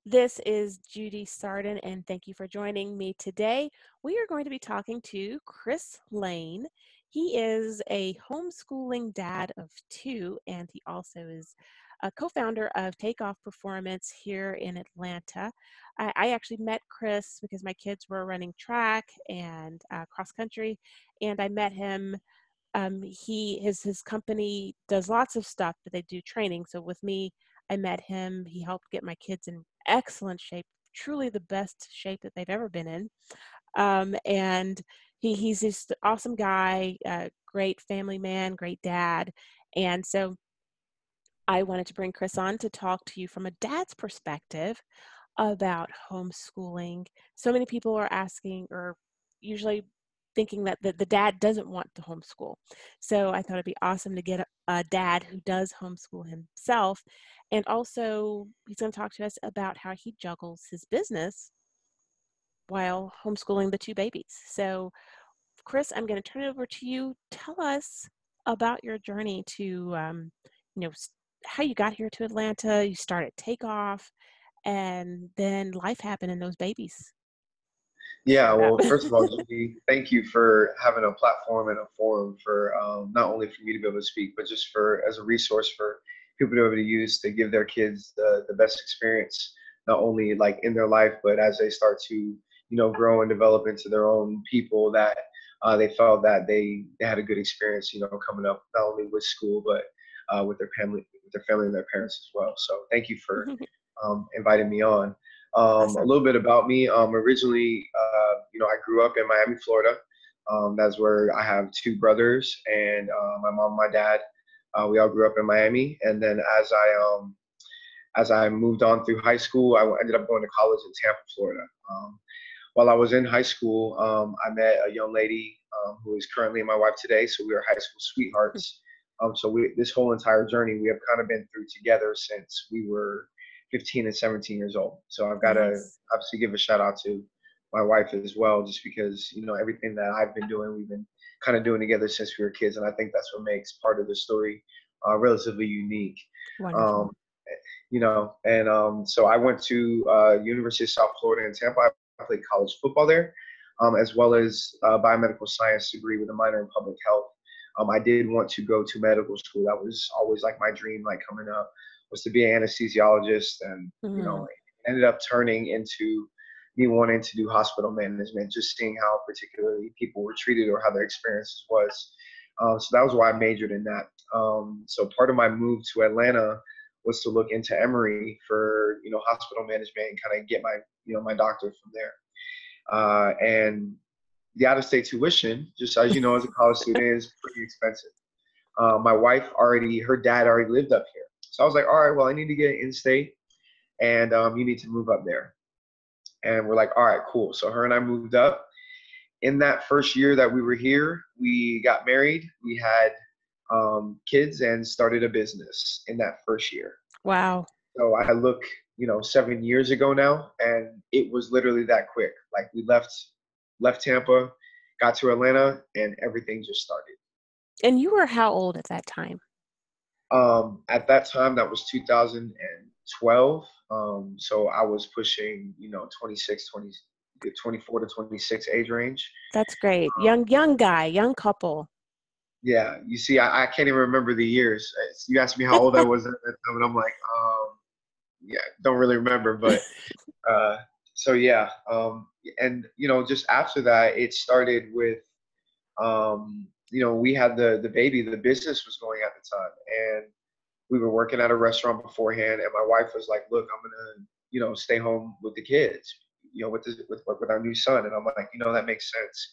This is Judy Sarden, and thank you for joining me today. We are going to be talking to Chris Lane. He is a homeschooling dad of two, and he also is a co-founder of Takeoff Performance here in Atlanta. I actually met Chris because my kids were running track and cross country, and I met him. His company does lots of stuff, but they do training. So with me, I met him. He helped get my kids in excellent shape, truly the best shape that they've ever been in. And he's just an awesome guy, great family man, great dad. And so I wanted to bring Chris on to talk to you from a dad's perspective about homeschooling. So many people are asking or usually thinking that the dad doesn't want to homeschool. So I thought it'd be awesome to get a dad who does homeschool himself. And also, he's going to talk to us about how he juggles his business while homeschooling the two babies. So, Chris, I'm going to turn it over to you. Tell us about your journey to, how you got here to Atlanta. You started Takeoff, and then life happened and those babies Yeah, showed up. well, first of all, Judy, thank you for having a platform and a forum for not only for me to be able to speak, but just for as a resource for people to be able to use to give their kids the best experience, not only like in their life, but as they start to, grow and develop into their own people that they felt that they had a good experience, coming up not only with school, but with their family and their parents as well. So thank you for inviting me on. A Awesome. little bit about me. Originally, I grew up in Miami, Florida. That's where I have two brothers, and my mom, and my dad. We all grew up in Miami, and then as I moved on through high school, I ended up going to college in Tampa, Florida. While I was in high school, I met a young lady who is currently my wife today. So we are high school sweethearts. This whole entire journey we have kind of been through together since we were 15 and 17 years old. So I've got to Nice. obviously give a shout out to my wife as well, just because, everything that I've been doing, we've been kind of doing together since we were kids. And I think that's what makes part of the story relatively unique. Um, Wonderful. so I went to University of South Florida in Tampa. I played college football there, as well as a biomedical science degree with a minor in public health. I did want to go to medical school. That was always like my dream, like coming up, was to be an anesthesiologist, and Mm, it ended up turning into me wanting to do hospital management, just seeing how particularly people were treated or how their experiences was. So that was why I majored in that. So part of my move to Atlanta was to look into Emory for hospital management and kind of get my doctorate from there. And the out-of-state tuition, just as you know, as a college student, is pretty expensive. My wife her dad already lived up here. So I was like, all right, well, I need to get in-state, and you need to move up there. And we're like, all right, cool. So her and I moved up. In that first year that we were here, we got married. We had kids and started a business in that first year. wow. So I look, 7 years ago now, and it was literally that quick. Like we left Tampa, got to Atlanta, and everything just started. And you were how old at that time? At that time, that was 2012. So I was pushing, 26, 20, 24 to 26 age range. That's great. Young guy, young couple. Yeah, you see, I can't even remember the years. You asked me how old I was at that time, and I'm like, yeah, don't really remember. But so yeah, and just after that, it started with we had the baby. The business was going at the time, and we were working at a restaurant beforehand. And my wife was like, "Look, I'm gonna stay home with the kids, with our new son." And I'm like, that makes sense.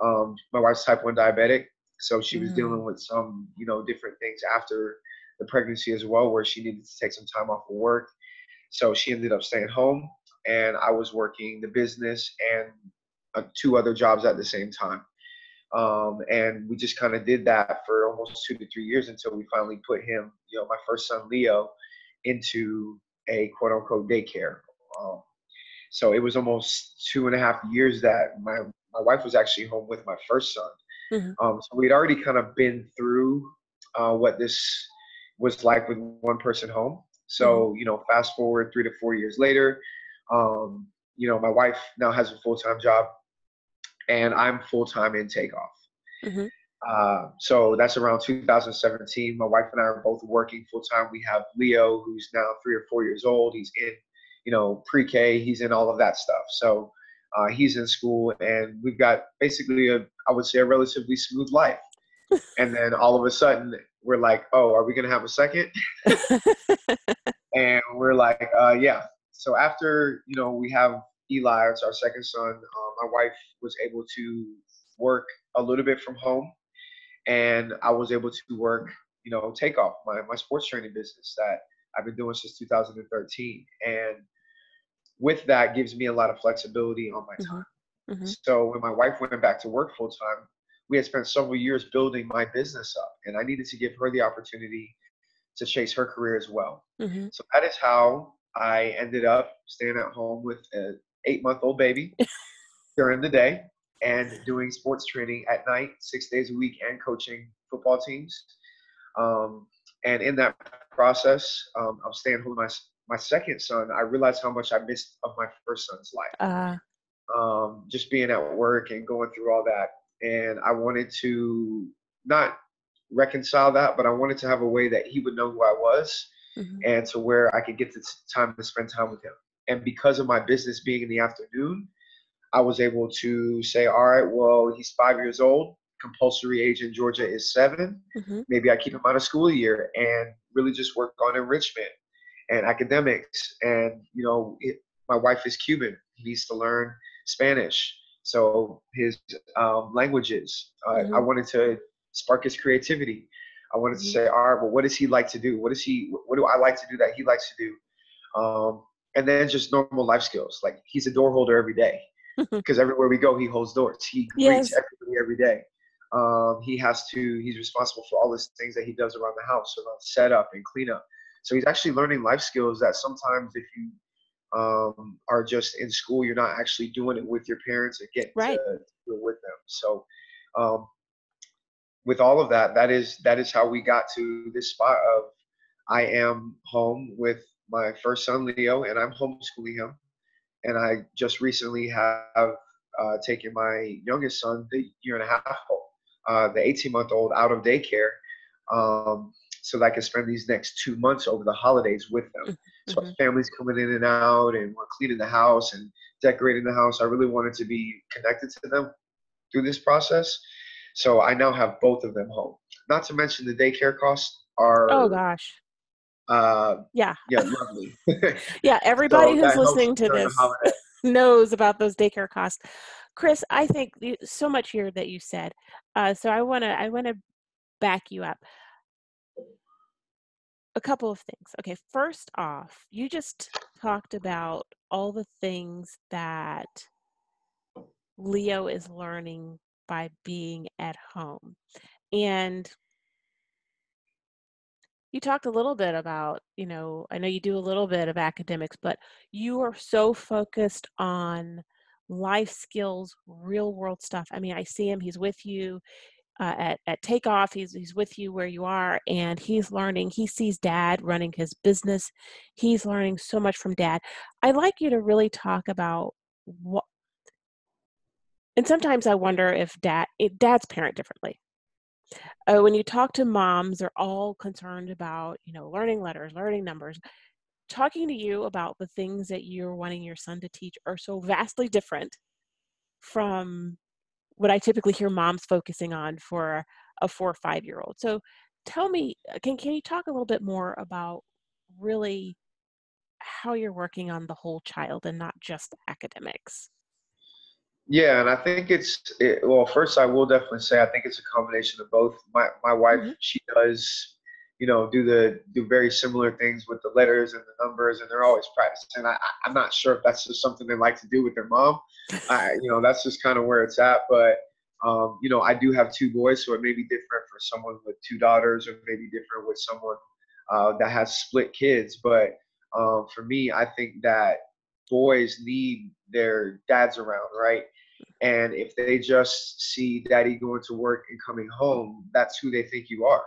My wife's type 1 diabetic, so she was Mm, dealing with some different things after the pregnancy as well, where she needed to take some time off of work. So she ended up staying home, and I was working the business and two other jobs at the same time. And we just kind of did that for almost 2 to 3 years until we finally put him, my first son, Leo, into a quote unquote daycare. Um, so it was almost 2.5 years that my wife was actually home with my first son. mhm. So we'd already kind of been through what this was like with one person home. Mm-hmm. So, fast forward 3 to 4 years later, my wife now has a full-time job and I'm full-time in Takeoff. Mm-hmm. So that's around 2017. My wife and I are both working full time. We have Leo, who's now 3 or 4 years old. He's in, pre-K. He's in all of that stuff. So he's in school, and we've got basically I would say, a relatively smooth life. And then all of a sudden, we're like, oh, are we going to have a second? And we're like, yeah. So after, we have Eli, it's our second son. My wife was able to work a little bit from home, and I was able to work, Takeoff, my sports training business that I've been doing since 2013. And with that gives me a lot of flexibility on my Mm-hmm. time. Mm-hmm. So when my wife went back to work full time, we had spent several years building my business up, and I needed to give her the opportunity to chase her career as well. Mm-hmm. So that is how I ended up staying at home with an 8-month-old baby during the day and doing sports training at night, 6 days a week, and coaching football teams. Um, and in that process, I was staying home with my second son. I realized how much I missed of my first son's life, Uh, just being at work and going through all that. And I wanted to not reconcile that, but I wanted to have a way that he would know who I was mm-hmm. and to where I could get the time to spend time with him. And because of my business being in the afternoon, I was able to say, all right, well, he's 5 years old. Compulsory age in Georgia is 7. Mm-hmm. Maybe I keep him out of school a year and really just work on enrichment and academics. And, my wife is Cuban. He needs to learn Spanish. So his languages, I Mm-hmm. wanted to spark his creativity. I wanted to Mm-hmm. say, all right, well, what does he like to do? What do I like to do that he likes to do? And then just normal life skills. Like, he's a door holder every day because everywhere we go, he holds doors. He greets Yes. everybody every day. He's responsible for all these things that he does around the house, around setup and cleanup. So he's actually learning life skills that sometimes if you are just in school, you're not actually doing it with your parents and getting to Right. do it with them. So um, with all of that, that is how we got to this spot of I am home with my first son, Leo, and I'm homeschooling him. And I just recently have taken my youngest son, the year and a half old, the 18-month-old, out of daycare, so that I can spend these next 2 months over the holidays with them. So Mm-hmm. families coming in and out, and we're cleaning the house and decorating the house. I really wanted to be connected to them through this process. So I now have both of them home. Not to mention the daycare costs Oh are, gosh. uh, Yeah. yeah, lovely. Yeah. Everybody So who's that helps listening to during the this holiday. knows about those daycare costs. Chris, I think so much here that you said. So I wanna back you up. A couple of things. Okay, first off, you just talked about all the things that Leo is learning by being at home. And you talked a little bit about, I know you do a little bit of academics, but you are so focused on life skills, real world stuff. I mean, I see him, he's with you at Takeoff, he's with you where you are, and he's learning. He sees dad running his business. He's learning so much from dad. I'd like you to really talk about what, and sometimes I wonder if dads parent differently. When you talk to moms, they're all concerned about, learning letters, learning numbers. Talking to you about the things that you're wanting your son to teach are so vastly different from what I typically hear moms focusing on for a 4 or 5-year-old. So tell me, can you talk a little bit more about really how you're working on the whole child and not just academics? Yeah, and I think well, first I will definitely say I think it's a combination of both. My wife, Mm-hmm. she does, do very similar things with the letters and the numbers, and they're always practicing. I'm not sure if that's just something they like to do with their mom. That's just kind of where it's at. But I do have two boys, so it may be different for someone with two daughters, or maybe different with someone that has split kids. But for me, I think that boys need their dads around, right? And if they just see daddy going to work and coming home, that's who they think you are.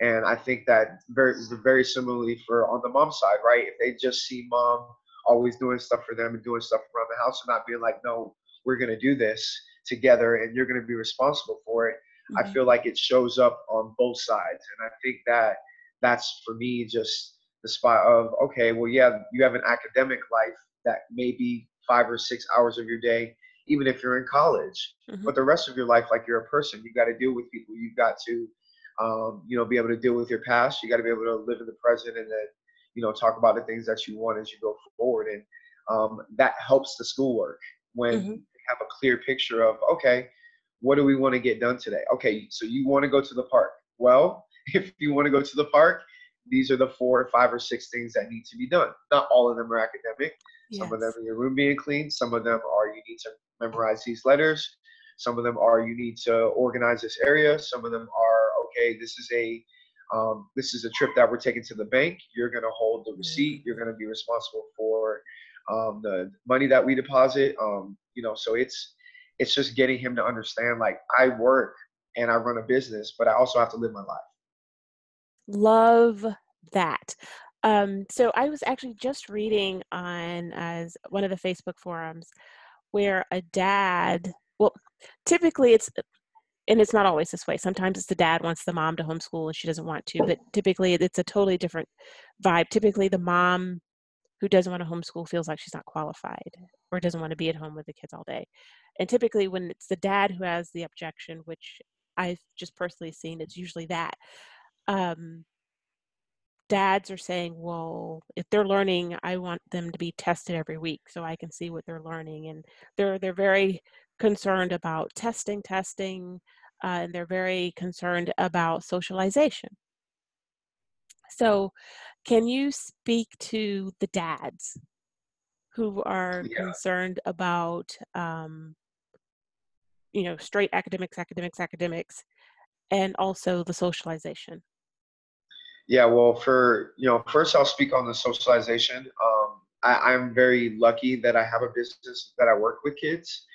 And I think that very similarly for on the mom side, right? If they just see mom always doing stuff for them and doing stuff around the house and not being like, no, we're going to do this together and you're going to be responsible for it. I Hmm. feel like it shows up on both sides. And I think that that's for me just the spot of, okay, well, yeah, you have an academic life that may be 5 or 6 hours of your day, even if you're in college. Hmm. But the rest of your life, like you're a person, you got to deal with people. You've got to, be able to deal with your past. You got to be able to live in the present and then, talk about the things that you want as you go forward. And that helps the schoolwork when Hmm. you have a clear picture of, okay, what do we want to get done today? Okay, so you want to go to the park. Well, if you want to go to the park, these are the 4 or 5 or 6 things that need to be done. Not all of them are academic. Some of them Yes. are your room being clean. Some of them are you need to memorize these letters. Some of them are you need to organize this area. Some of them are okay. This is a trip that we're taking to the bank. You're gonna hold the receipt. You're Mhm. gonna be responsible for the money that we deposit. So it's just getting him to understand like I work and I run a business, but I also have to live my life. Love that. So I was actually just reading on as one of the Facebook forums where a dad, well, typically and it's not always this way. Sometimes it's the dad wants the mom to homeschool and she doesn't want to, but typically it's a totally different vibe. Typically the mom who doesn't want to homeschool feels like she's not qualified or doesn't want to be at home with the kids all day. And typically when it's the dad who has the objection, which I've just personally seen, it's usually that. Um, Dads are saying, well, if they're learning, I want them to be tested every week so I can see what they're learning. And they're very concerned about testing, and they're very concerned about socialization. So, can you speak to the dads who are Yeah. concerned about, straight academics, and also the socialization? Yeah, well, first I'll speak on the socialization. I'm very lucky that I have a business that I work with kids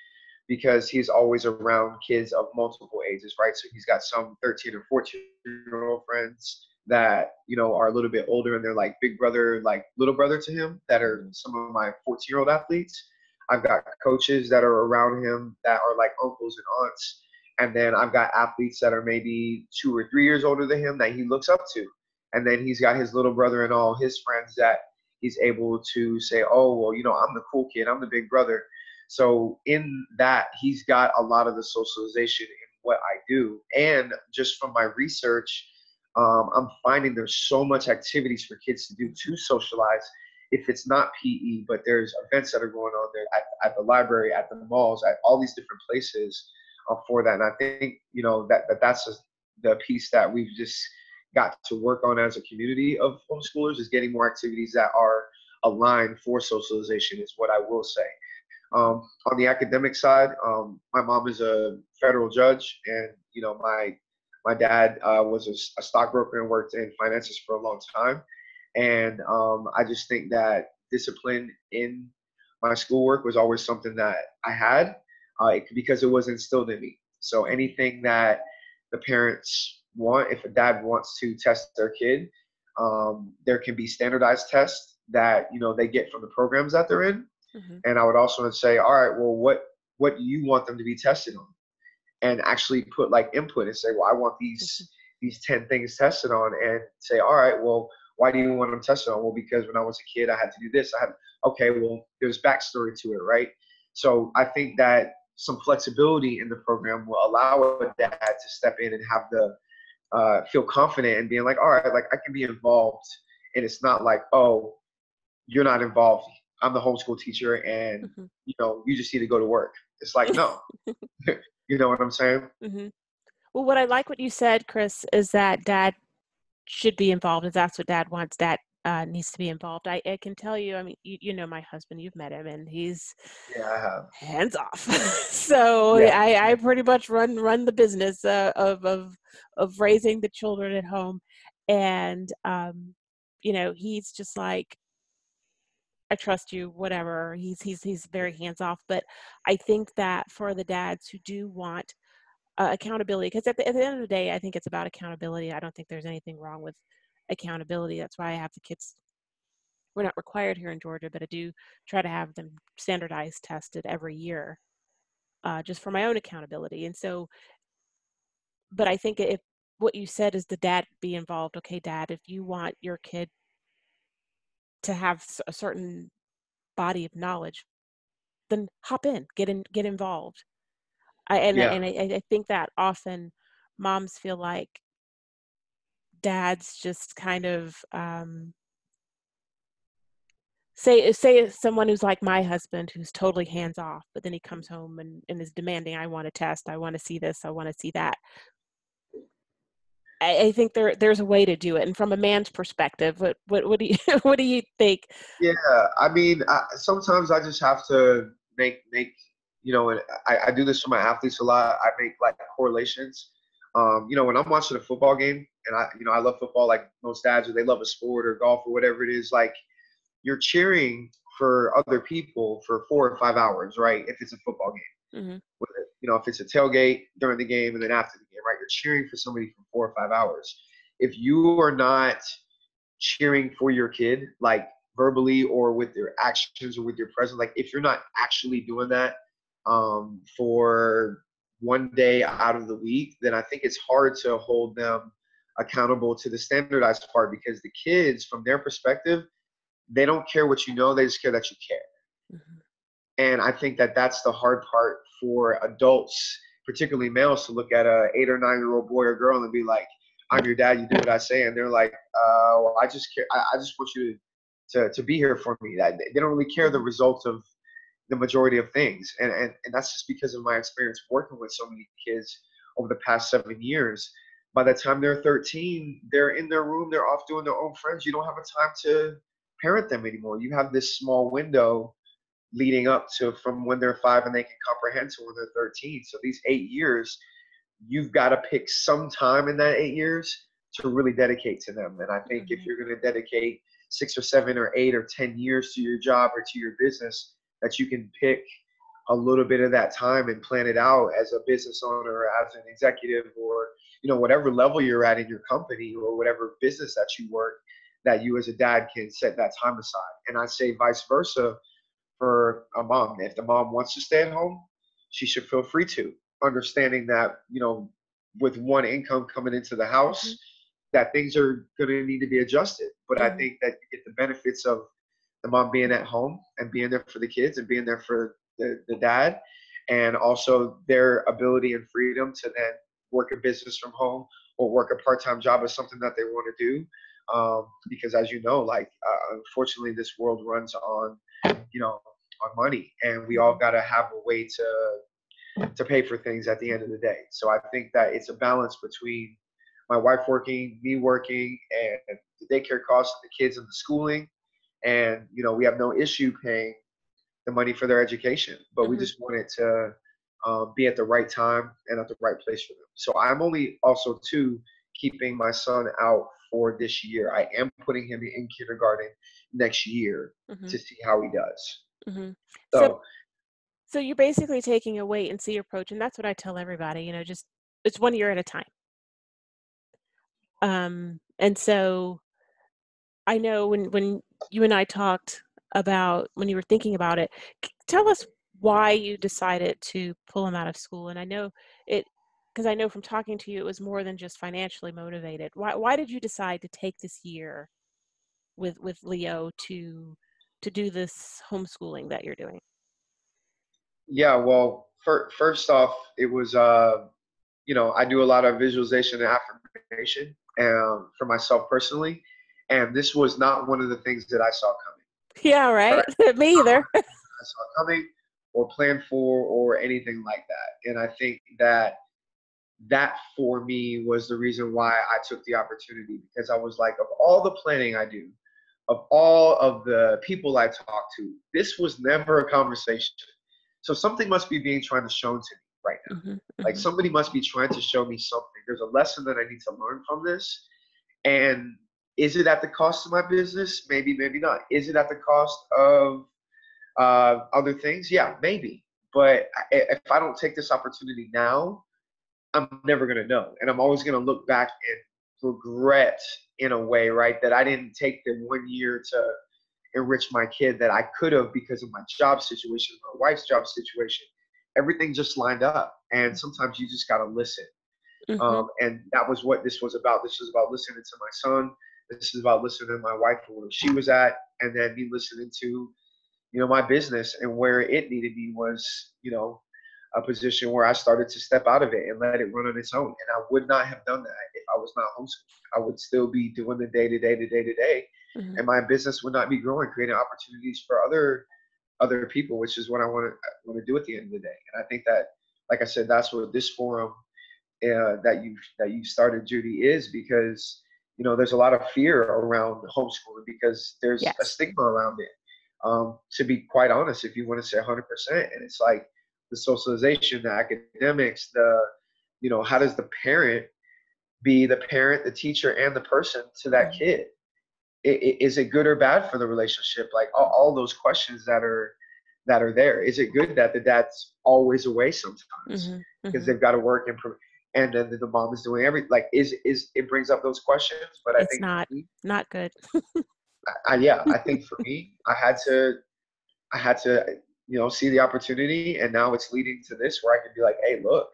because he's always around kids of multiple ages, right? So he's got some 13 or 14-year-old friends that, are a little bit older and they're like big brother, like little brother to him that are Mhm. some of my 14-year-old athletes. I've got coaches that are around him that are like uncles and aunts. And then I've got athletes that are maybe 2 or 3 years older than him that he looks up to. And then he's got his little brother and all his friends that he's able to say, oh, well, I'm the cool kid. I'm the big brother. So in that, he's got a lot of the socialization in what I do. And just from my research, I'm finding there's so much activities for kids to do Mhm. to socialize. If it's not PE, but there's events that are going on there at the library, at the malls, at all these different places for that. And I think that's just the piece that we've just got to work on as a community of homeschoolers is getting more activities that are aligned for socialization. Is what I will say. On the academic side, my mom is a federal judge, and my dad was a stockbroker and worked in finances for a long time. And I just think that discipline in my schoolwork was always something that I had because it was instilled in me. So Mhm. anything that the parents want, if a dad wants to test their kid, there can be standardized tests that they get from the programs that they're in, Mhm. and I would also say, all right, well, what do you want them to be tested on? And actually put like input and say, well, I want Mhm. these 10 things tested on, and say, all right, well, why do you want them tested on? Well, because when I was a kid, I had to do this. Okay, well, there's backstory to it, right? So I think that some flexibility in the program will allow a dad to step in and have the feel confident and being like, all right, like I can be involved, and it's not like, oh, you're not involved. I'm the homeschool teacher, and Mhm. you just need to go to work. It's like no, you know what I'm saying? Mhm. Well, what I like what you said, Chris, is that dad should be involved. If that's what dad wants, dad needs to be involved. I can tell you, I mean, you know my husband, you've met him, and he's Yeah, I have. hands off. So Yeah, I pretty much run the business of raising the children at home, and he's just like, I trust you, whatever. He's very hands off, but I think that for the dads who do want accountability, because at the end of the day, I think it's about accountability. I don't think there's anything wrong with accountability. That's why I have the kids. We're not required here in Georgia, but I do try to have them standardized tested every year, just for my own accountability. And so, but I think if what you said is the dad be involved. Okay, dad, if you want your kid to have a certain body of knowledge, then hop in, get involved. Yeah. I think that often moms feel like dads just kind of say it's someone who's like my husband, who's totally hands off, but then he comes home and is demanding, I want to test, I want to see this, I want to see that. I think there's a way to do it. And from a man's perspective, what do you what do you think? Yeah, I mean, sometimes I just have to make and I do this for my athletes a lot. I make like correlations. When I'm watching a football game, and I love football like most dads, or they love a sport or golf or whatever it is. Like you're cheering for other people for 4 or 5 hours, right? If it's a football game, Hmm. if it's a tailgate during the game and then after the game, right? You're cheering for somebody for 4 or 5 hours. If you are not cheering for your kid, like verbally or with your actions or with your presence, like if you're not actually doing that for one day out of the week, then I think it's hard to hold them accountable to the standardized part, because the kids, from their perspective, they don't care what you know, they just care that you care. Hmm. And I think that that's the hard part for adults, particularly males, to look at a 8 or 9 year old boy or girl and be like, "I'm your dad. You do what I say." And they're like, "Well, I just care. I just want you to be here for me." That they don't really care the Hmm. results of the majority of things, and that's just because of my experience working with so many kids over the past 7 years. By the time they're 13, they're in their room. They're off doing their own friends. You don't have a time to parent them anymore. You have this small window leading up to from when they're 5 and they can comprehend to when they're 13. So these 8 years, you've got to pick some time in that 8 years to really dedicate to them. And I think if Hmm. you're going to dedicate 6 or 7 or 8 or 10 years to your job or to your business, that you can pick a little bit of that time and plan it out as a business owner or as an executive, or whatever level you're at in your company or whatever business that you work, that you as a dad can set that time aside. And I say vice versa for a mom. If the mom wants to stay at home, she should feel free to, understanding that, with one income coming into the Hmm. house, that things are going to need to be adjusted. But I Hmm. think that you get the benefits of the mom being at home and being there for the kids and being there for the dad, and also their ability and freedom to then work a business from home or work a part-time job is something that they want to do. Because as you know, like unfortunately, this world runs on on money, and we all Hmm. got to have a way to pay for things at the end of the day. So I think that it's a balance between my wife working, me working, and the daycare costs, the kids and the schooling. And we have no issue paying the money for their education, but we Hmm. just want it to be at the right time and at the right place for them. So I'm only also too keeping my son out for this year. I am putting him in kindergarten next year Hmm. to see how he does. Hmm. So So so you're basically taking a wait and see approach, and that's what I tell everybody. Just it's 1 year at a time. And so I know when you and I talked about when you were thinking about it, tell us why you decided to pull him out of school. And I know it because I know from talking to you, it was more than just financially motivated. Why did you decide to take this year with Leo to do this homeschooling that you're doing? yeah, well, first off, it was I do a lot of visualization and affirmation for myself personally, and this was not one of the things that I saw coming. Yeah, Right? right. Me Not one either. of the things I saw coming or planned for or anything like that. And I think that for me was the reason why I took the opportunity, because I was like, of all the planning I do, of all of the people I talk to, this was never a conversation. So something must be being trying to shown to me right now. Hmm. Like Hmm. somebody must be trying to show me something. There's a lesson that I need to learn from this. And is it at the cost of my business? Maybe, maybe not. Is it at the cost of other things? Yeah, maybe. But if I don't take this opportunity now, I'm never going to know. And I'm always going to look back and regret in a way, right? That I didn't take the 1 year to enrich my kid that I could have because of my job situation, my wife's job situation. Everything just lined up. And sometimes you just got to listen. Mm-hmm. And that was what this was about. This was about listening to my son. This is about listening to my wife for where she was at. And then me listening to, my business and where it needed me was, a position where I started to step out of it and let it run on its own. And I would not have done that if I was not homeschooling. I would still be doing the day to day to day to day, Mm-hmm. and my business would not be growing, creating opportunities for other people, which is what I want to do at the end of the day. And I think that, like I said, that's what this forum that you started, Judy, is because there's a lot of fear around homeschooling because there's a Yes. stigma around it. To be quite honest, if you want to say 100%, and it's like the socialization, the academics, how does the parent be the parent, the teacher, and the person to that Mm-hmm. kid? Is it good or bad for the relationship? Like all those questions that are there. Is it good that the dad's always away sometimes Mm-hmm. because Mm-hmm. they've got to work and then the mom is doing everything? Like, is it brings up those questions? But I It's think for not me, not good. yeah, I think for me, I had to see the opportunity, and now it's leading to this where I can be like, hey, look,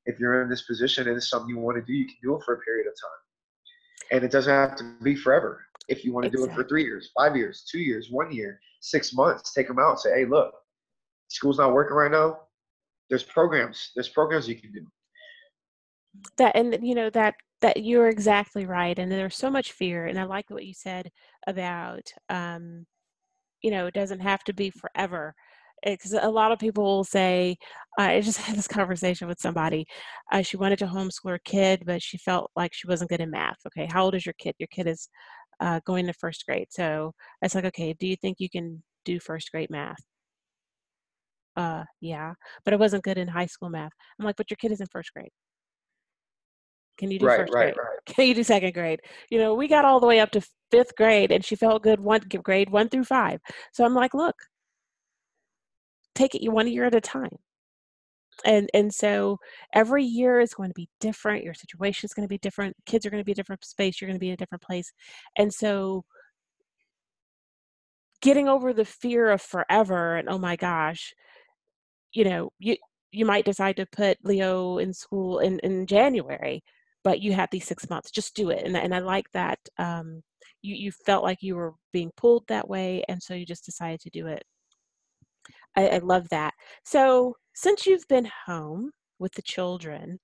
if you're in this position and it's something you want to do, you can do it for a period of time, and it doesn't have to be forever. If you want to do it for 3 years, 5 years, 2 years, 1 year, 6 months, take them out and say, hey, look, school's not working right now. There's programs you can do. That and that you're exactly right, and there's so much fear, and I like what you said about, it doesn't have to be forever. Because a lot of people will say, I just had this conversation with somebody. She wanted to homeschool her kid, but she felt like she wasn't good in math. Okay, how old is your kid? Your kid is going to first grade. So I was like, okay, do you think you can do first grade math? Yeah, but I wasn't good in high school math. I'm like, but your kid is in first grade. Can you do Right, first right, grade? right. Can you do second grade? We got all the way up to fifth grade, and she felt good grade 1 through 5. So I'm like, look, take it 1 year at a time. And so every year is going to be different. Your situation is going to be different. Kids are going to be a different space. You're going to be in a different place. And so getting over the fear of forever and oh my gosh, you know, you you might decide to put Leo in school in January, but you have these 6 months. Just do it. And I like that you felt like you were being pulled that way, and so you just decided to do it. I love that. So since you've been home with the children,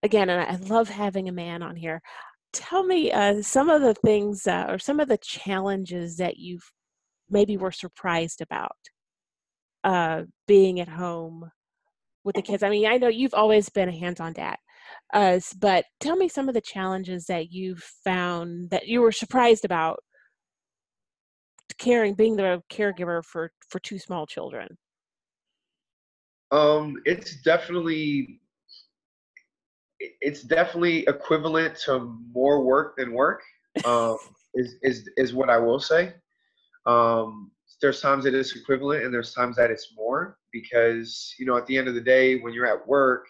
again, and I love having a man on here. Tell me some of the things or some of the challenges that you've maybe were surprised about being at home with the kids. I mean, I know you've always been a hands-on dad, but tell me some of the challenges that you've found that you were surprised about being the caregiver for two small children. It's definitely equivalent to more work than work. Um, is what I will say. There's times that it's equivalent, and there's times that it's more because at the end of the day, when you're at work,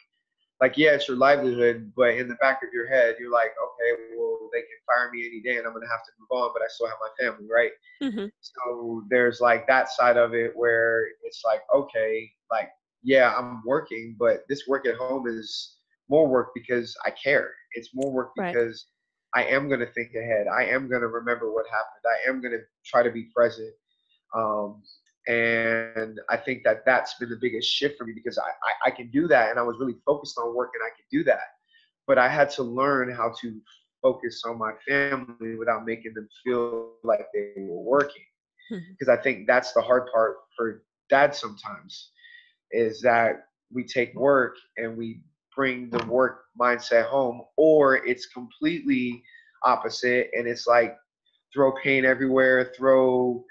like, yeah, it's your livelihood, but in the back of your head, you're like, okay, well, they can fire me any day, and I'm gonna have to move on, but I still have my family, right? Hmm. So there's like that side of it where it's like, okay, like, yeah, I'm working, but this work at home is more work because I care. It's more work Right. because I am going to think ahead. I am going to remember what happened. I am going to try to be present. Um, and I think that that's been the biggest shift for me because I can do that. And I was really focused on work and I could do that. But I had to learn how to focus on my family without making them feel like they were working, Hmm. because I think that's the hard part for dads sometimes is that we take work and we bring the work mindset home, or it's completely opposite and it's like throw paint everywhere, throw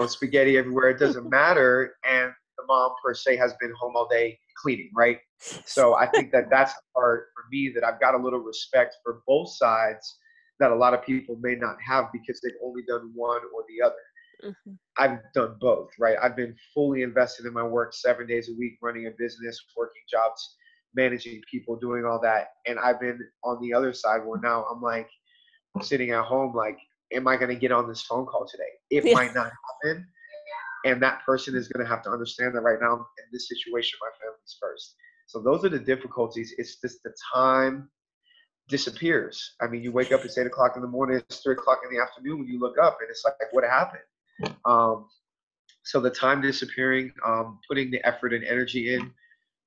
spaghetti everywhere. It doesn't matter, and the mom per se has been home all day cleaning, right? Yes. So I think that that's the part for me that I've got a little respect for both sides that a lot of people may not have because they've only done one or the other. Hmm. I've done both, right? I've been fully invested in my work 7 days a week, running a business, working jobs managing people, doing all that. And I've been on the other side where now I'm like sitting at home, like, am I going to get on this phone call today? It Yeah. might not happen. And that person is going to have to understand that right now in this situation, my family's first. So those are the difficulties. It's just the time disappears. I mean, you wake up, it's 8 o'clock in the morning, it's 3 o'clock in the afternoon when you look up, and it's like, what happened? Um, so the time disappearing, putting the effort and energy in,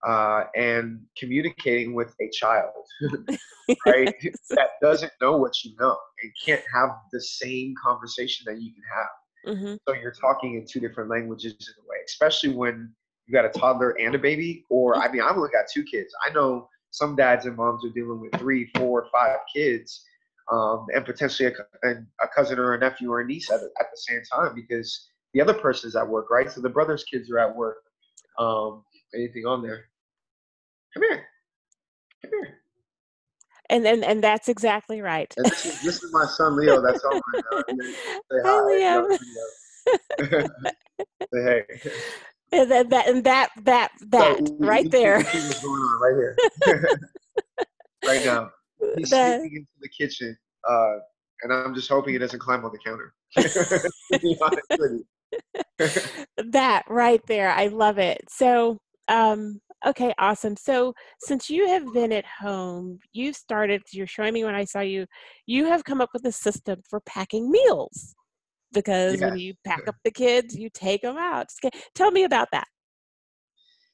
and communicating with a child, right, Yes. that doesn't know what you know and can't have the same conversation that you can have. Hmm. So you're talking in two different languages in a way, especially when you got a toddler and a baby. Or I mean, I've only got 2 kids. I know some dads and moms are dealing with 3, 4, 5 kids, and potentially a cousin or a nephew or a niece at the same time because the other person's at work, right? So the brother's kids are at work. Anything on there? Come here, come here. And that's exactly right. And this is my son Leo. That's on right now. Say Hi, hi. If Liam. you're on video. Say hey. So And that right there. you see what's going on right here, right now. He's That sneaking into the kitchen, and I'm just hoping he doesn't climb on the counter. To be honest with you. that right there. I love it. So, okay, awesome. So, since you have been at home, you've started, you're showing me when I saw you, you have come up with a system for packing meals because when Yes. you pack up the kids, you take them out. Tell me about that.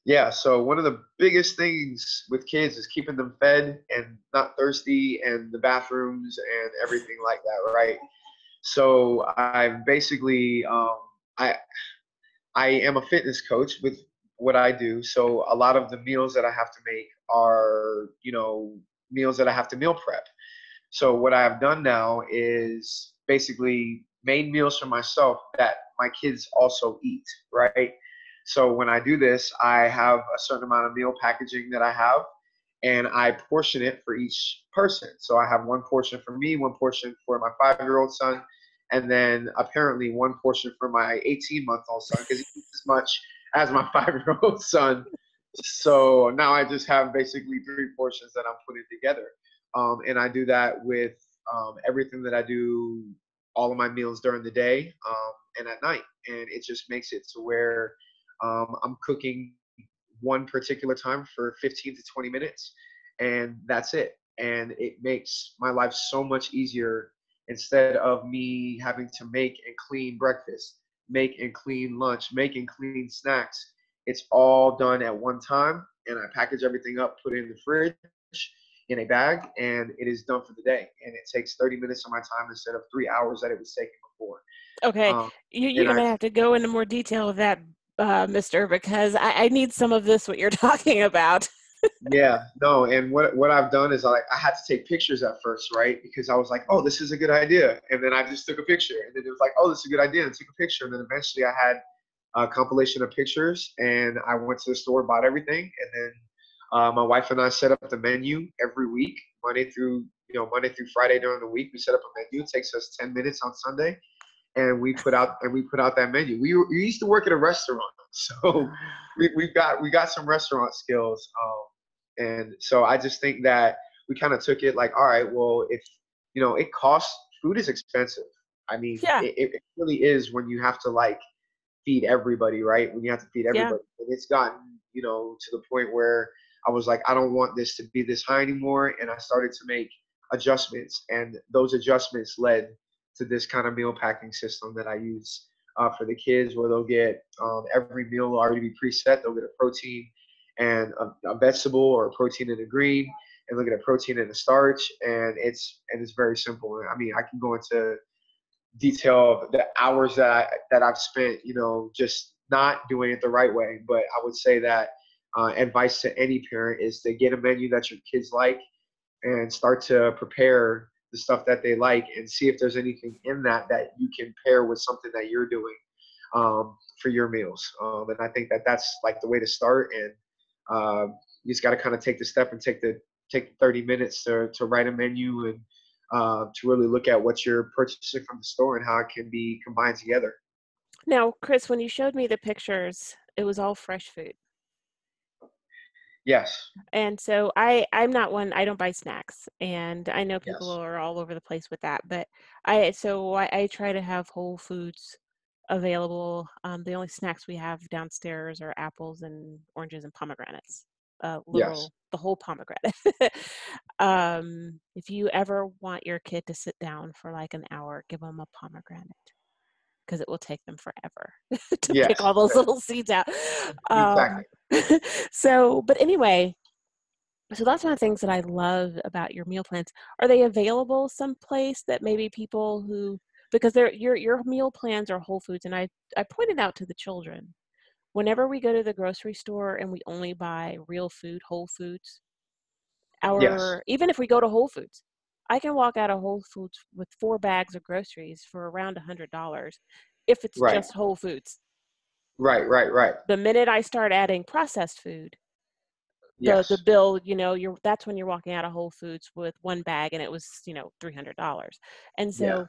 Yeah. So one of the biggest things with kids is keeping them fed and not thirsty, and the bathrooms and everything like that, right? So I basically, I I am a fitness coach with what I do. So a lot of the meals that I have to make are, meals that I have to meal prep. So what I've done now is basically made meals for myself that my kids also eat, right? So when I do this, I have a certain amount of meal packaging that I have, and I portion it for each person. So I have one portion for me, one portion for my 5-year-old son, and then apparently one portion for my 18-month-old son because he eats as much as my 5-year-old son. So now I just have basically 3 portions that I'm putting together. And I do that with everything that I do, all of my meals during the day, and at night. And it just makes it to where I'm cooking one particular time for 15 to 20 minutes, and that's it. And it makes my life so much easier instead of me having to make and clean breakfast, make and clean lunch, make and clean snacks. It's all done at one time, and I package everything up, put it in the fridge in a bag, and it is done for the day. And it takes 30 minutes of my time instead of 3 hours that it was taking before. Okay, Um, you're and gonna I have to go into more detail of that, Mister, because I need some of this, what you're talking about. Yeah, no, and what I've done is I had to take pictures at first, right? Because I was like, oh, this is a good idea, and then I just took a picture, and then it was like, oh, this is a good idea, and took a picture, and then eventually I had a compilation of pictures, and I went to the store, bought everything, and then my wife and I set up the menu every week, Monday through Friday during the week. We set up a menu. It takes us 10 minutes on Sunday, and we put out that menu. We used to work at a restaurant, so we got some restaurant skills. And so I just think that we kind of took it like, all right, well, if it costs, food is expensive. I mean, Yeah, it really is when you have to like feed everybody, right? When you have to feed yeah. everybody, and it's gotten to the point where I was like, I don't want this to be this high anymore, and I started to make adjustments, and those adjustments led to this kind of meal packing system that I use for the kids, where they'll get every meal will already be preset. They'll get a protein and a vegetable, or a protein and a green, and they'll get a protein and a starch, and it's very simple. I mean, I can go into detail of the hours that I've spent, just not doing it the right way. But I would say that advice to any parent is to get a menu that your kids like, and start to prepare the stuff that they like, and see if there's anything in that you can pair with something that you're doing for your meals. And I think that that's like the way to start. And you just got to kind of take the step and take the 30 minutes to write a menu, and to really look at what you're purchasing from the store and how it can be combined together. Now, Chris, when you showed me the pictures, it was all fresh food. Yes. And so I'm not one, I don't buy snacks. And I know people Yes. are all over the place with that, but I try to have whole foods available. The only snacks we have downstairs are apples and oranges and pomegranates. Yes. The whole pomegranate. If you ever want your kid to sit down for like an hour, give them a pomegranate because it will take them forever to pick all Yes. those little seeds out. Um, Exactly. but anyway, so that's one of the things that I love about your meal plans. Are they available someplace that maybe people who, because your meal plans are whole foods, and I pointed out to the children, whenever we go to the grocery store and we only buy real food, whole foods, Yes. even if we go to Whole Foods, I can walk out of Whole Foods with 4 bags of groceries for around $100 if it's Right. just Whole Foods. Right. Right. Right. The minute I start adding processed food, the Yes. bill, that's when you're walking out of Whole Foods with 1 bag and it was, $300. And Yeah.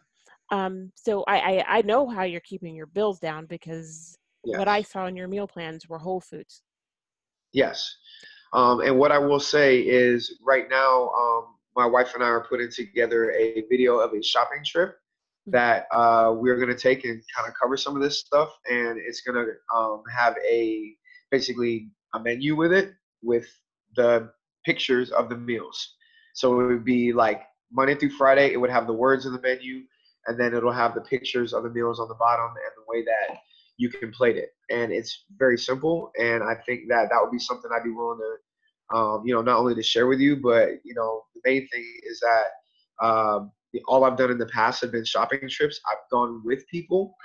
so I know how you're keeping your bills down because what I Yes. saw in your meal plans were Whole Foods. Yes. And what I will say is right now, my wife and I are putting together a video of a shopping trip Mhm. that we're going to take and kind of cover some of this stuff. And it's going to have basically a menu with it with the pictures of the meals. So it would be like Monday through Friday, it would have the words in the menu, and then it'll have the pictures of the meals on the bottom and the way that you can plate it. And it's very simple. And I think that that would be something I'd be willing to, not only to share with you, but, the main thing is that all I've done in the past have been shopping trips. I've gone with people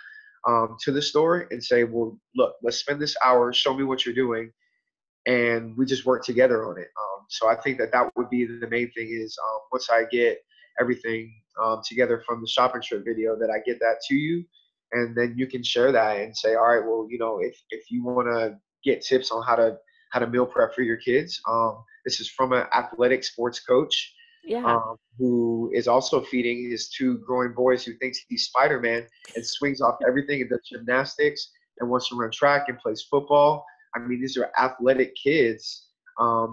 to the store and say, well, look, let's spend this hour, show me what you're doing, and we just work together on it. So I think that that would be the main thing is once I get everything together from the shopping trip video, that I get that to you, and then you can share that and say, all right, well, if you want to get tips on how to meal prep for your kids, this is from an athletic sports coach Yeah. who is also feeding his two growing boys who thinks he's Spider-Man and swings off everything and does gymnastics and wants to run track and plays football. I mean, these are athletic kids.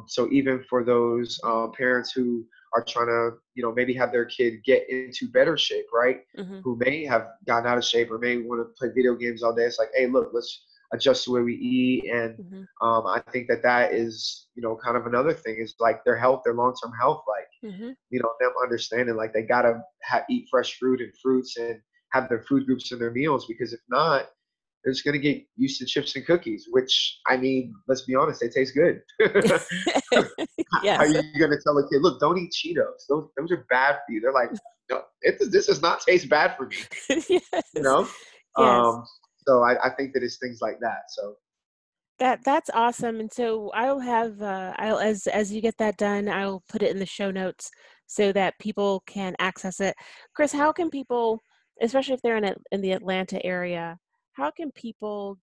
So even for those parents who are trying to, maybe have their kid get into better shape, right? Mhm. Who may have gotten out of shape or may want to play video games all day. It's like, hey, look, let's adjust the way we eat. And Mhm. I think that that is, kind of another thing is like their health, their long-term health, like, Mhm. them understanding like they gotta eat fresh fruit and fruits and have their food groups in their meals, because if not, they're just gonna get used to chips and cookies, which I mean, let's be honest, they taste good. How are Yes. you gonna tell a kid, look, don't eat Cheetos? Those are bad for you. They're like, no, this does not taste bad for me, you Yes. know. Yes. Um, so I think that it's things like that. So That's awesome. And so I'll have I'll as you get that done, I'll put it in the show notes so that people can access it. Chris, how can people, especially if they're in the Atlanta area, how can people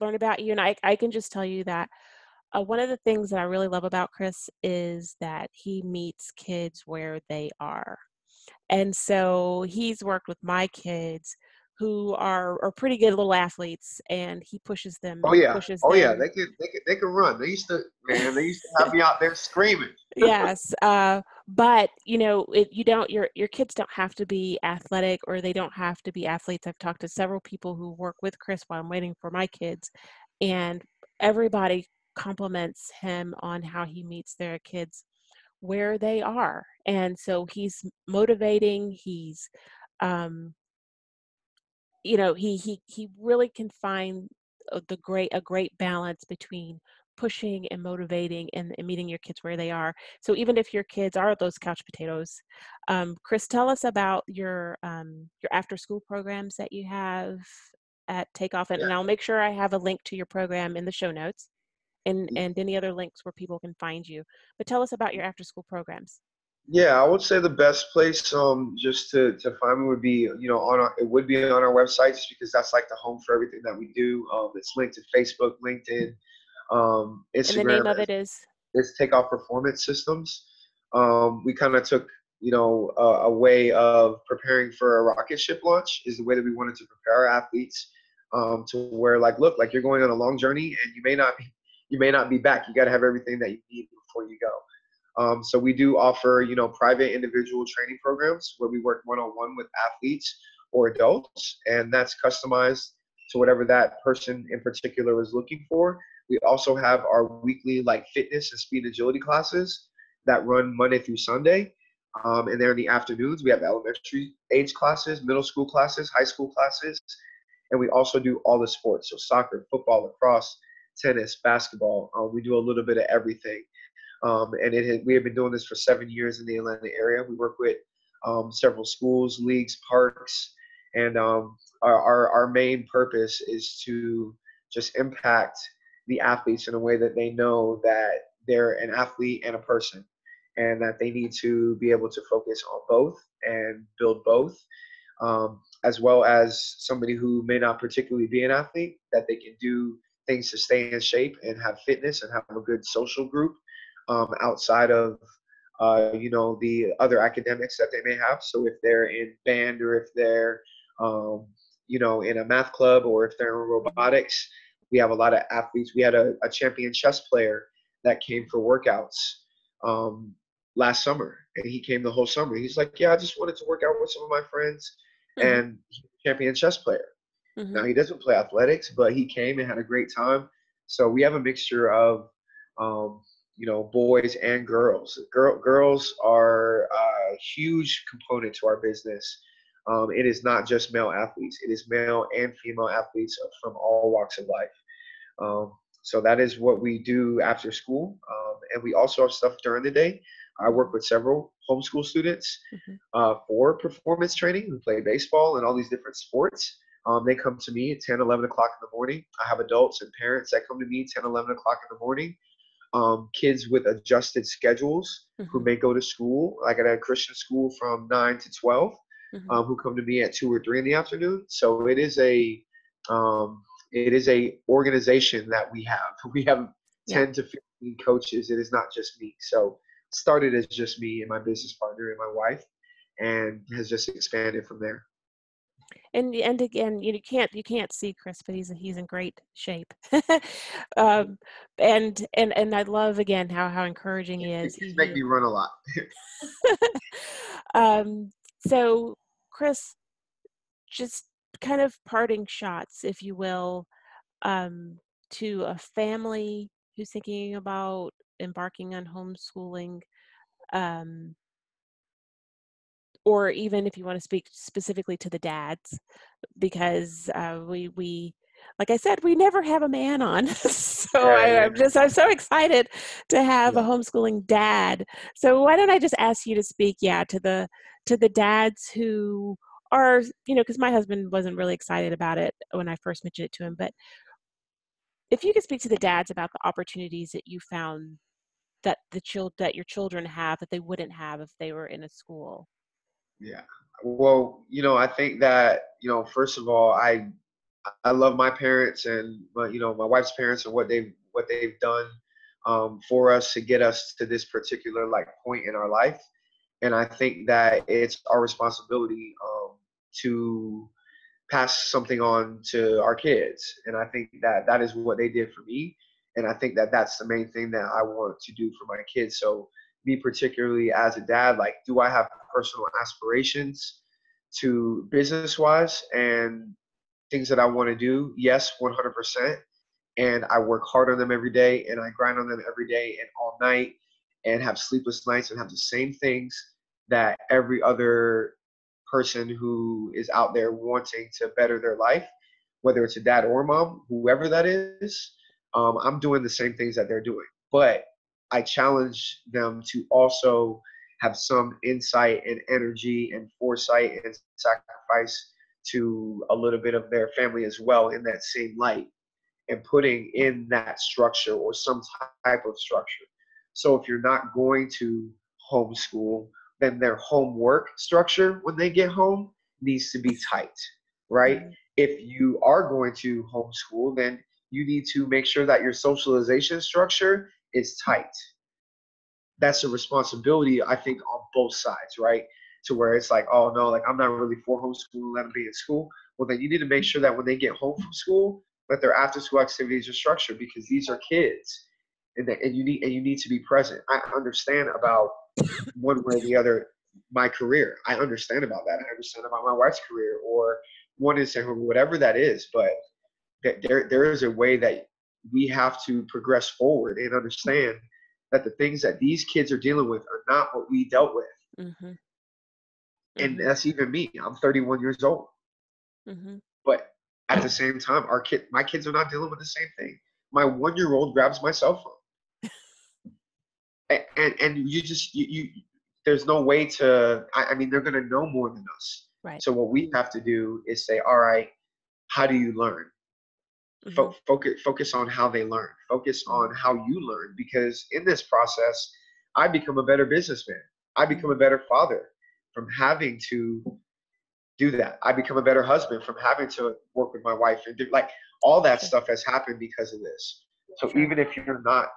learn about you? And I can just tell you that one of the things that I really love about Chris is that he meets kids where they are. And so he's worked with my kids who are pretty good little athletes, and he pushes them oh and yeah, pushes oh yeah, them. they can run. They used to have me out there screaming. Yes, but your kids don't have to be athletic, or they don't have to be athletes. I've talked to several people who work with Chris while I'm waiting for my kids, and everybody compliments him on how he meets their kids where they are. And so he's motivating, um, he really can find a great balance between pushing and motivating and meeting your kids where they are. So even if your kids are those couch potatoes, Chris, tell us about your after school programs that you have at Takeoff, and I'll make sure I have a link to your program in the show notes, Yeah. and any other links where people can find you. But tell us about your after school programs. Yeah, I would say the best place just to find me would be, it would be on our website, just because that's like the home for everything that we do. It's linked to Facebook, LinkedIn, And the Instagram. name of it is? It's Takeoff Performance Systems. We kind of took, a way of preparing for a rocket ship launch is the way that we wanted to prepare our athletes, to where like, look, like you're going on a long journey and you may not you may not be back. You got to have everything that you need before you go. So we do offer, private individual training programs where we work one-on-one with athletes or adults, and that's customized to whatever that person in particular is looking for. We also have our weekly like fitness and speed agility classes that run Monday through Sunday. And they're in the afternoons. We have elementary age classes, middle school classes, high school classes, and we also do all the sports. So soccer, football, lacrosse, tennis, basketball. We do a little bit of everything. We have been doing this for 7 years in the Atlanta area. We work with several schools, leagues, parks, and our main purpose is to just impact the athletes in a way that they know that they're an athlete and a person, and that they need to be able to focus on both and build both, as well as somebody who may not particularly be an athlete, that they can do things to stay in shape and have fitness and have a good social group outside of the other academics that they may have. So if they're in band, or if they're in a math club, or if they're in Mhm. robotics, we have a lot of athletes. We had a champion chess player that came for workouts um, last summer, and he came the whole summer. He's like, yeah, I just wanted to work out with some of my friends, Mhm. and he's a champion chess player. Now Mhm. he doesn't play athletics, but he came and had a great time. So we have a mixture of um, boys and girls. Girls are a huge component to our business. It is not just male athletes; it is male and female athletes from all walks of life. So that is what we do after school, and we also have stuff during the day. I work Mhm. with several homeschool students Mhm. for performance training who play baseball and all these different sports. They come to me at 10, 11 o'clock in the morning. I have adults and parents that come to me 10, 11 o'clock in the morning. Kids with adjusted schedules who Mhm. may go to school, like at a Christian school from 9 to 12, Mhm. who come to me at 2 or 3 in the afternoon. So um, it is a organization that we have. We have Yeah. 10 to 15 coaches. It is not just me. So it started as just me and my business partner and my wife, and has just expanded from there. And again, you can't see Chris, but he's in great shape. um, and I love again how encouraging he The is. kids make me run a lot. Um, so Chris, just kind of parting shots, if you will, um, to a family who's thinking about embarking on homeschooling, um, or even if you want to speak specifically to the dads, because we like I said, we never have a man on. So Yeah, yeah, I'm so excited to have a yeah, homeschooling dad. So why don't I just ask you to speak, yeah, to the dads who are, because my husband wasn't really excited about it when I first mentioned it to him, but if you could speak to the dads about the opportunities that you found that your children have that they wouldn't have if they were in a school. yeah. Well, I think that, first of all, I love my parents and my wife's parents and what they've done for us to get us to this particular like point in our life. And I think that it's our responsibility to pass something on to our kids. And I think that that is what they did for me. And I think that that's the main thing that I want to do for my kids. So me particularly as a dad, like, do I have personal aspirations to business wise and things that I want to do? Yes, 100%. And I work hard on them every day, and I grind on them every day and all night, and have sleepless nights and have the same things that every other person who is out there wanting to better their life, whether it's a dad or a mom, whoever that is. I'm doing the same things that they're doing, but I challenge them to also have some insight and energy and foresight and sacrifice to a little bit of their family as well in that same light, and putting in that structure or some type of structure. So if you're not going to homeschool, then their homework structure when they get home needs to be tight, right? Mhm. If you are going to homeschool, then you need to make sure that your socialization structure is tight. That's a responsibility, I think, on both sides, right? To where it's like, oh no, like I'm not really for homeschooling, let them be in school. Well, then you need to make sure that when they get home from school, Let their after school activities are structured, because these are kids, and you need to be present. I understand about one way or the other my career. I understand about that. I understand about my wife's career, or one is whatever that is. But there is a way that we have to progress forward and understand that the things that these kids are dealing with are not what we dealt with. Mm-hmm. And Mm-hmm. that's even me. I'm 31 years old. Mm-hmm. But at the same time, my kids are not dealing with the same thing. My 1-year-old grabs my cell phone, and you there's no way to. I mean, they're going to know more than us. Right. So what we have to do is say, all right, how do you learn? Mm-hmm. Focus on how they learn. Focus Mm-hmm. on how you learn, because in this process, I become a better businessman. I become a better father from having to do that. I become a better husband from having to work with my wife and do, like, all that Sure. stuff has happened because of this. So Sure. even if you're not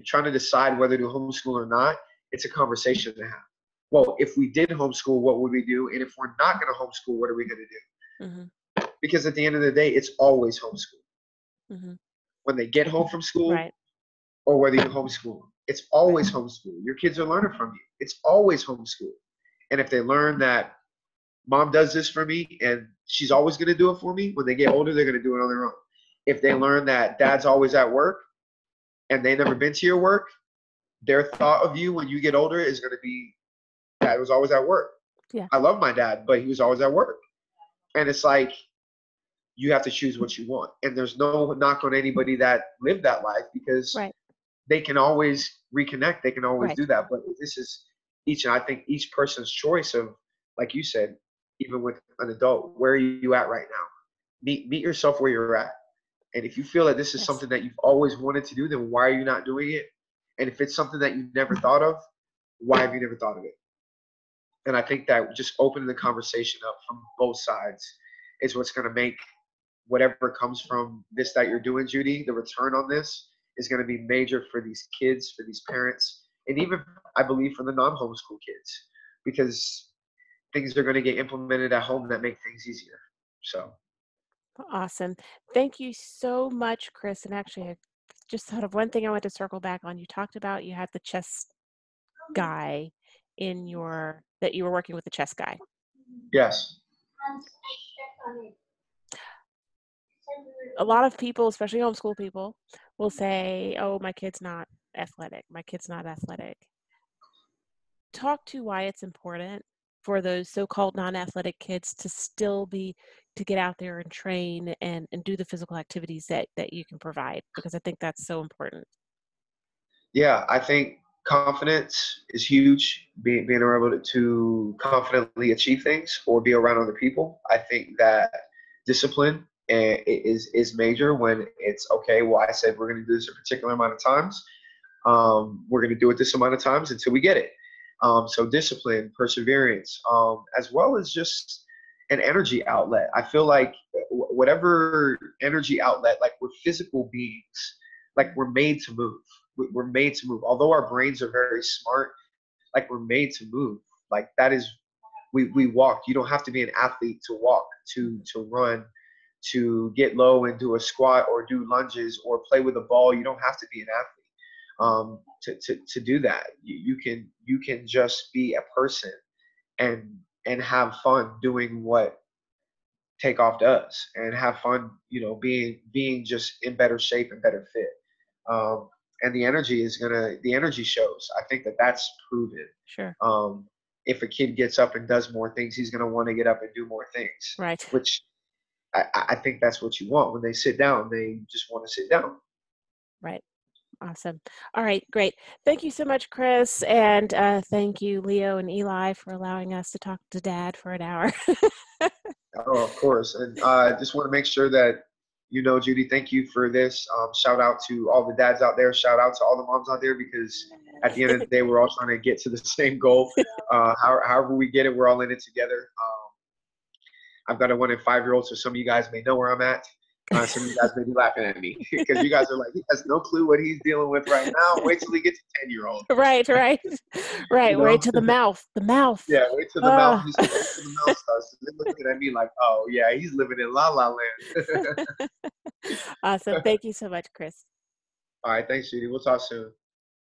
trying to decide whether to homeschool or not, it's a conversation to have. Well, if we did homeschool, what would we do? And if we're not going to homeschool, what are we going to do? Mm-hmm. Because at the end of the day, it's always homeschool. Mm-hmm. When they get home from school, Right. or whether you homeschool them, it's Right. always homeschool. Your kids are learning from you. It's always homeschool. And if they learn that mom does this for me and she's always going to do it for me, when they get older, they're going to do it on their own. If they learn that dad's always at work and they never been to your work, their thought of you when you get older is going to be, dad was always at work. Yeah. I love my dad, but he was always at work. And it's like, you have to choose what you want. And there's no knock on anybody that lived that life, because Right. they can always reconnect. They can always Right. do that. But this is I think each person's choice of, like you said, even with an adult, where are you at right now? Meet yourself where you're at. And if you feel that this is Yes. something that you've always wanted to do, then why are you not doing it? And if it's something that you never thought of, why have you never thought of it? And I think that just opening the conversation up from both sides is what's going to make whatever comes from this that you're doing, Judy, the return on this is going to be major for these kids, for these parents, and even, I believe, for the non-homeschool kids, because things are going to get implemented at home that make things easier. So, Awesome. Thank you so much, Chris. And actually, I just thought of one thing I want to circle back on. You talked about you had the chess guy that you were working with the chess guy. yes. A lot of people, especially homeschool people, will say, "Oh, my kid's not athletic. My kid's not athletic." Talk to why it's important for those so-called non-athletic kids to still to get out there and train and do the physical activities that you can provide, because I think that's so important. Yeah, I think confidence is huge. Being able to confidently achieve things or be around other people. I think that discipline is major when it's okay. Well, I said we're going to do this a particular amount of times. We're going to do it this amount of times until we get it. So discipline, perseverance, as well as just an energy outlet. I feel like whatever energy outlet, like we're physical beings, like we're made to move. We're made to move. Although our brains are very smart, like we're made to move. Like that is, we walk. You don't have to be an athlete to walk, to run, to get low and do a squat or do lunges or play with a ball. You don't have to be an athlete to do that. You can just be a person and have fun doing what Takeoff does, and have fun, being just in better shape and better fit. And the energy shows. I think that that's proven. Sure. If a kid gets up and does more things, he's gonna want to get up and do more things. Right. Which I think that's what you want. When they sit down, they just want to sit down. Right. Awesome. All right, great. Thank you so much, Chris. And thank you, Leo and Eli, for allowing us to talk to Dad for an hour. Oh, of course. And I just want to make sure that, Judy, thank you for this. Shout out to all the dads out there. Shout out to all the moms out there, because at the end of the day, we're all trying to get to the same goal. However we get it, we're all in it together. I've got a 1 and 5-year-old, so some of you guys may know where I'm at. Some of you guys may be laughing at me because you guys are like, he has no clue what he's dealing with right now. Wait till he gets a 10-year-old. Right. Wait to the mouth. The mouth. Yeah, wait till the mouth. Wait till the mouth starts. They're looking at me like, oh yeah, he's living in la la land. Awesome. Thank you so much, Chris. All right, thanks, Judy. We'll talk soon.